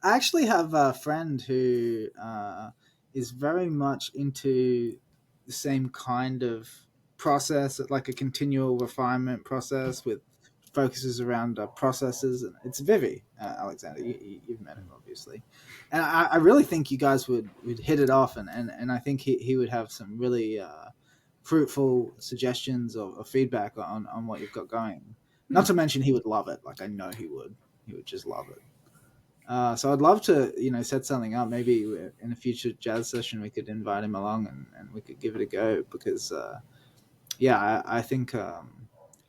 I actually have a friend who is very much into the same kind of process, like a continual refinement process with focuses around processes. And it's Vivi, Alexander. You've met him, obviously. And I really think you guys would hit it off, and I think he would have some really fruitful suggestions or feedback on what you've got going. Not to mention, he would love it. Like, I know he would. He would just love it. So I'd love to, set something up. Maybe in a future jazz session, we could invite him along and we could give it a go because, yeah, I think, I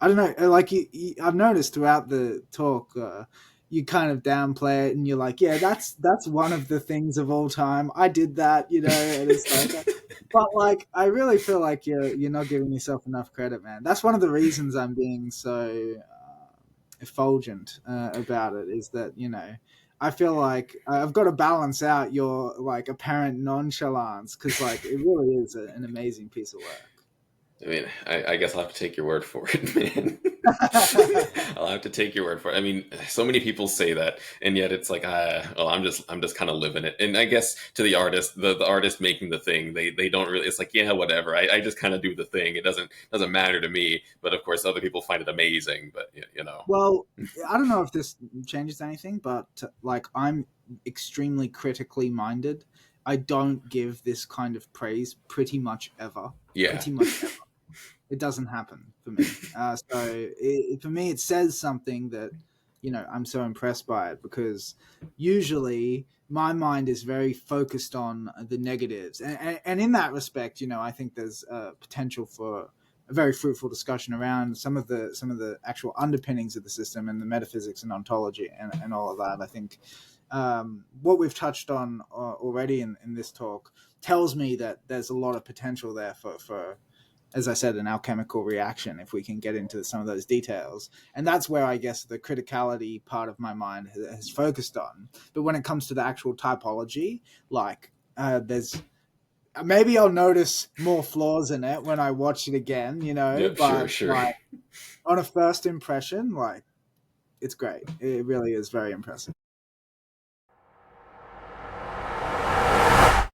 don't know, like I've noticed throughout the talk, you kind of downplay it and you're like, yeah, that's one of the things of all time. I did that, and it's like, but like, I really feel like you're not giving yourself enough credit, man. That's one of the reasons I'm being so effulgent about it is that I feel like I've got to balance out your like apparent nonchalance because like it really is an amazing piece of work. I mean, I guess I'll have to take your word for it, man. I'll have to take your word for it. I mean, so many people say that, and yet it's like, well, I'm just kind of living it. And I guess to the artist, the artist making the thing, they don't really. It's like, yeah, whatever. I just kind of do the thing. It doesn't matter to me. But of course, other people find it amazing. But you know, Well, I don't know if this changes anything, but like I'm extremely critically minded. I don't give this kind of praise pretty much ever. yeah, Pretty much ever. It doesn't happen for me. For me, it says something that I'm so impressed by it because usually my mind is very focused on the negatives, and in that respect, I think there's potential for a very fruitful discussion around some of the actual underpinnings of the system and the metaphysics and ontology and all of that. I think what we've touched on already in this talk tells me that there's a lot of potential there for as I said, an alchemical reaction if we can get into some of those details. And that's where I guess the criticality part of my mind has focused on. But when it comes to the actual typology, like there's maybe I'll notice more flaws in it when I watch it again, yep, sure, but sure. like on a first impression, like it's great. It really is very impressive.